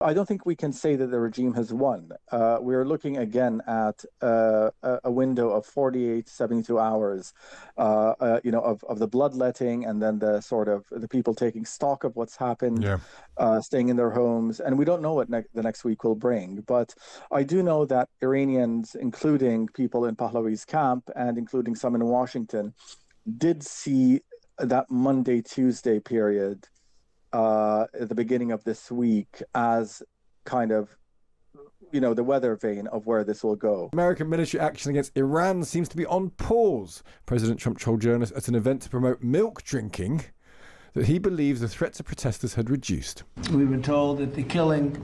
I don't think we can say that the regime has won. We're looking again at a window of 48, 72 hours, of the bloodletting, and then the sort of the people taking stock of what's happened, Yeah. staying in their homes. And we don't know what the next week will bring. But I do know that Iranians, including people in Pahlavi's camp and including some in Washington, did see that Monday, Tuesday period at the beginning of this week as kind of, the weather vane of where this will go. American military action against Iran seems to be on pause. President Trump told journalists at an event to promote milk drinking that he believes the threat to protesters had reduced. We've been told that the killing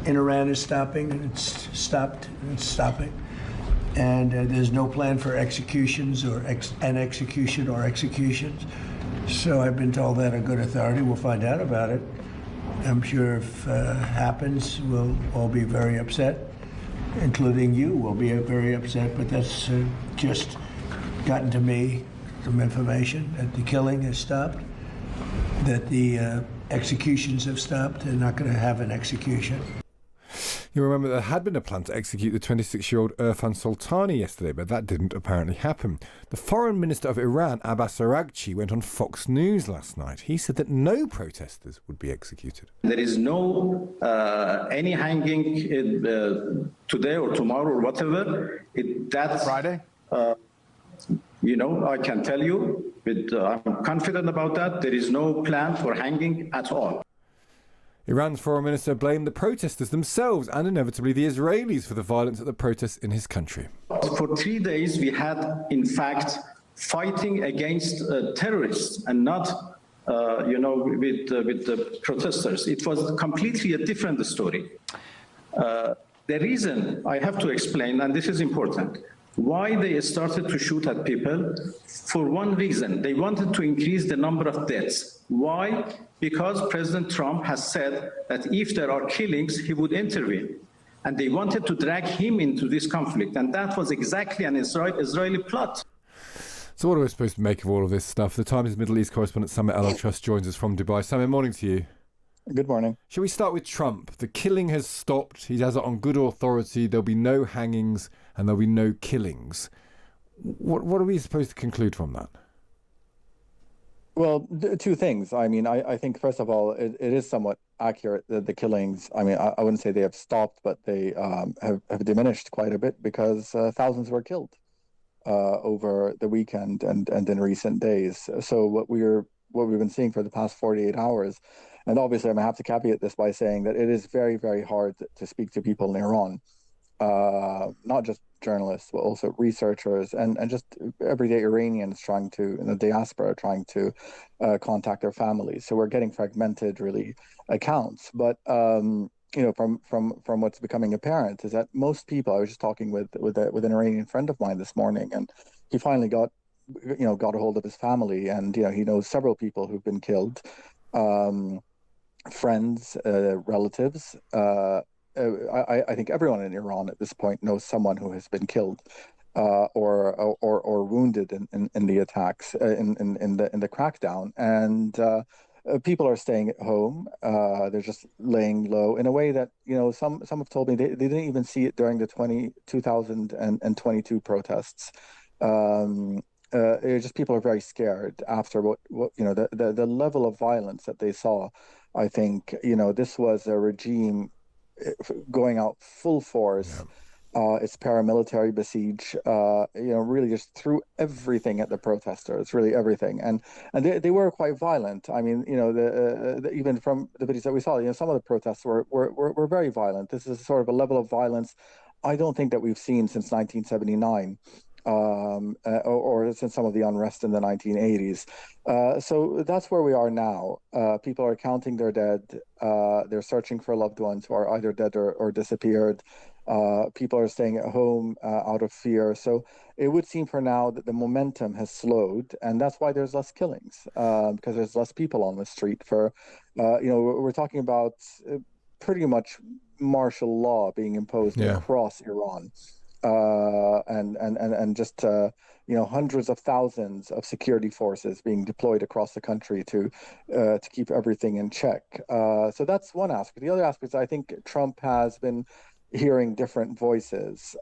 in Iran is stopping, and it's stopped, and it's stopping. And there's no plan for executions or executions. So I've been told that on good authority. We'll find out about it. I'm sure if it happens, we'll all be very upset, including you will be very upset. But that's just gotten to me, some information that the killing has stopped, that the executions have stopped. They're not going to have an execution. You remember there had been a plan to execute the 26-year-old Irfan Soltani yesterday, but that didn't apparently happen. The foreign minister of Iran, Abbas Araghchi, went on Fox News last night. He said that no protesters would be executed. There is no any hanging today or tomorrow or whatever. That's Friday? I can tell you, I'm confident about that. There is no plan for hanging at all. Iran's foreign minister blamed the protesters themselves and inevitably the Israelis for the violence at the protests in his country. For 3 days, we had, in fact, fighting against terrorists and not, with the protesters. It was completely a different story. The reason I have to explain, and this is important, why they started to shoot at people, for one reason, they wanted to increase the number of deaths. Why? Because President Trump has said that if there are killings, he would intervene. And they wanted to drag him into this conflict. And that was exactly an Israeli plot. So what are we supposed to make of all of this stuff? The Times Middle East correspondent Samit Al-Atrush joins us from Dubai. Samit, morning to you. Good morning. Shall we start with Trump? The killing has stopped. He has it on good authority. There'll be no hangings and there'll be no killings. What are we supposed to conclude from that? Well, two things. I mean, I think, first of all, it is somewhat accurate that the killings, I mean, I wouldn't say they have stopped, but they have diminished quite a bit because thousands were killed over the weekend and in recent days. So what we've been seeing for the past 48 hours, and obviously I'm going to have to caveat this by saying that it is very, very hard to speak to people in Iran, not just journalists, but also researchers and just everyday Iranians trying to, in the diaspora, trying to contact their families. So we're getting fragmented, really, accounts. But from what's becoming apparent is that most people, I was just talking with an Iranian friend of mine this morning, and he finally got a hold of his family, and he knows several people who've been killed, friends, relatives. I think everyone in Iran at this point knows someone who has been killed or wounded in the attacks in the crackdown, and people are staying at home. They're just laying low in a way that some have told me they didn't even see it during the 2022 protests. Just people are very scared after what the level of violence that they saw. I think this was a regime going out full force. Yeah. Its paramilitary besiege, really just threw everything at the protesters, really everything, and they were quite violent. I mean, even from the videos that we saw, some of the protests were very violent. This is sort of a level of violence I don't think that we've seen since 1979. Or since some of the unrest in the 1980s. So that's where we are now. People are counting their dead. They're searching for loved ones who are either dead or disappeared. People are staying at home out of fear. So it would seem for now that the momentum has slowed, and that's why there's less killings, because there's less people on the street. We're talking about pretty much martial law being imposed across Iran. And just hundreds of thousands of security forces being deployed across the country to keep everything in check. So that's one aspect. The other aspect is I think Trump has been hearing different voices,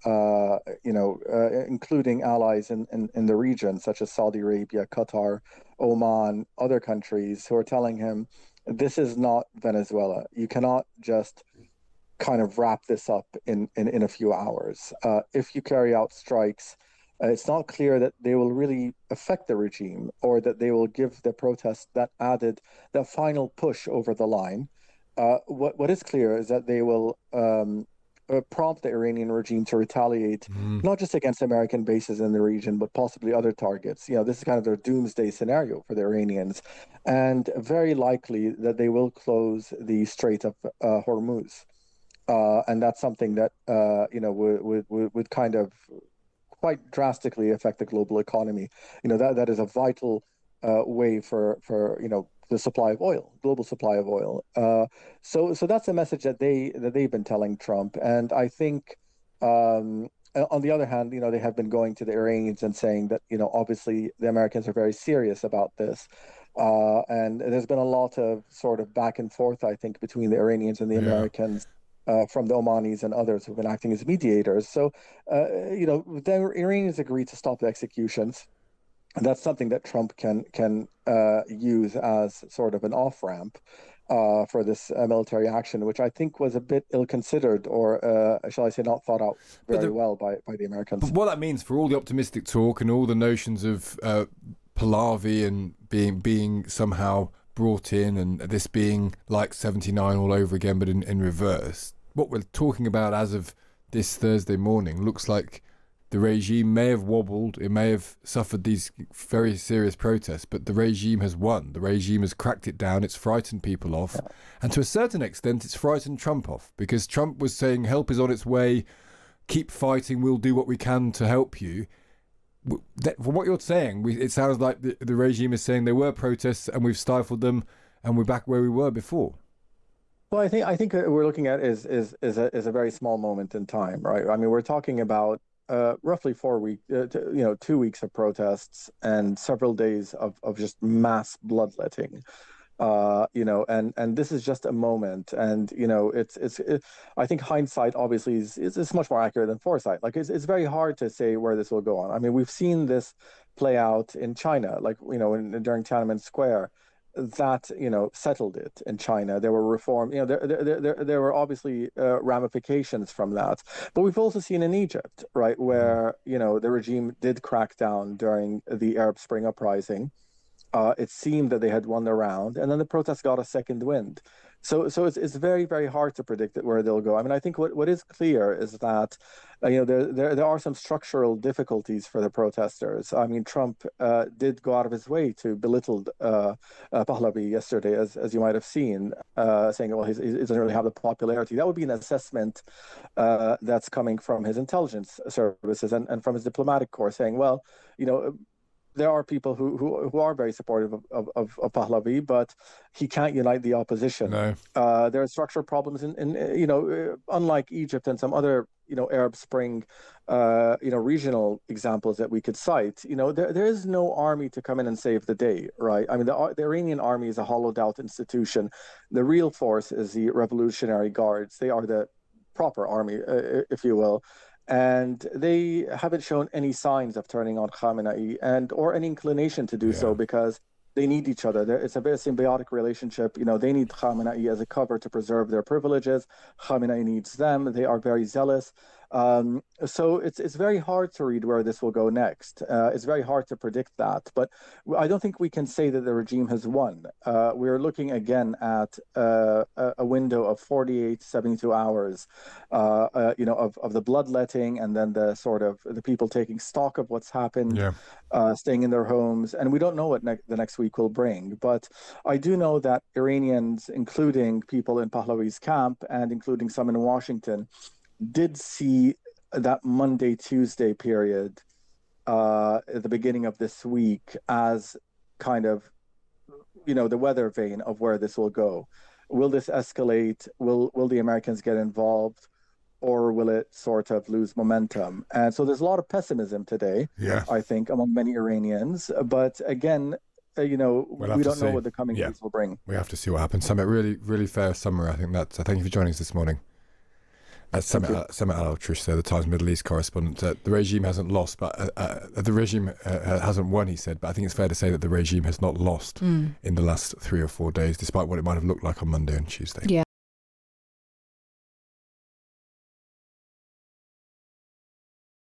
including allies in the region, such as Saudi Arabia, Qatar, Oman, other countries who are telling him, this is not Venezuela. You cannot just kind of wrap this up in a few hours. If you carry out strikes, it's not clear that they will really affect the regime or that they will give the protests that final push over the line. What is clear is that they will prompt the Iranian regime to retaliate, not just against American bases in the region, but possibly other targets. This is kind of their doomsday scenario for the Iranians, and very likely that they will close the Strait of Hormuz. And that's something that would kind of quite drastically affect the global economy. That is a vital way for the supply of oil, global supply of oil. So that's a message that they've been telling Trump, and I think on the other hand, they have been going to the Iranians and saying that obviously the Americans are very serious about this. And there's been a lot of sort of back and forth, I think, between the Iranians and the Americans. From the Omanis and others who've been acting as mediators. So, the Iranians agreed to stop the executions. And that's something that Trump can use as sort of an off-ramp for this military action, which I think was a bit ill-considered, or shall I say not thought out very well by the Americans. But what that means for all the optimistic talk and all the notions of Pahlavi and being somehow brought in, and this being like 79 all over again, but in reverse. What we're talking about as of this Thursday morning looks like the regime may have wobbled, it may have suffered these very serious protests, but the regime has won. The regime has cracked it down, it's frightened people off, and to a certain extent it's frightened Trump off, because Trump was saying help is on its way, keep fighting, we'll do what we can to help you. From what you're saying, it sounds like the regime is saying there were protests and we've stifled them and we're back where we were before. Well, I think what we're looking at is a very small moment in time, right? I mean, we're talking about roughly 4 weeks, 2 weeks of protests and several days of just mass bloodletting. And this is just a moment, and I think hindsight obviously is much more accurate than foresight. Like it's very hard to say where this will go on. I mean, we've seen this play out in China, like during Tiananmen Square, that settled it in China. There were reform, there were obviously ramifications from that, but we've also seen in Egypt, right, where the regime did crack down during the Arab Spring uprising. It seemed that they had won the round, and then the protests got a second wind. So it's very, very hard to predict where they'll go. I mean, I think what is clear is that there are some structural difficulties for the protesters. I mean, Trump did go out of his way to belittle Pahlavi yesterday, as you might have seen, saying, well, he doesn't really have the popularity. That would be an assessment that's coming from his intelligence services and from his diplomatic corps, saying, well, there are people who are very supportive of Pahlavi, but he can't unite the opposition. No. There are structural problems in unlike Egypt and some other Arab Spring regional examples that we could cite. There is no army to come in and save the day, right? I mean, the Iranian army is a hollowed out institution. The real force is the Revolutionary Guards. They are the proper army, if you will. And they haven't shown any signs of turning on Khamenei or any inclination to do so, because they need each other. It's a very symbiotic relationship. They need Khamenei as a cover to preserve their privileges. Khamenei needs them. They are very zealous. So it's very hard to read where this will go next. It's very hard to predict that. But I don't think we can say that the regime has won. We're looking again at a window of 48, 72 hours, of the bloodletting, and then the people taking stock of what's happened, staying in their homes. And we don't know what the next week will bring. But I do know that Iranians, including people in Pahlavi's camp and including some in Washington, did see that Monday, Tuesday period at the beginning of this week as kind of, the weather vane of where this will go. Will this escalate? Will the Americans get involved? or will it sort of lose momentum? And so there's a lot of pessimism today, I think, among many Iranians. But again, we don't know what the coming days will bring. We have to see what happens. Samit, really, really fair summary. I think thank you for joining us this morning. Samit Al-Atrush, the Times Middle East correspondent. The regime hasn't lost, but the regime hasn't won, he said. But I think it's fair to say that the regime has not lost in the last 3 or 4 days, despite what it might have looked like on Monday and Tuesday. Yeah.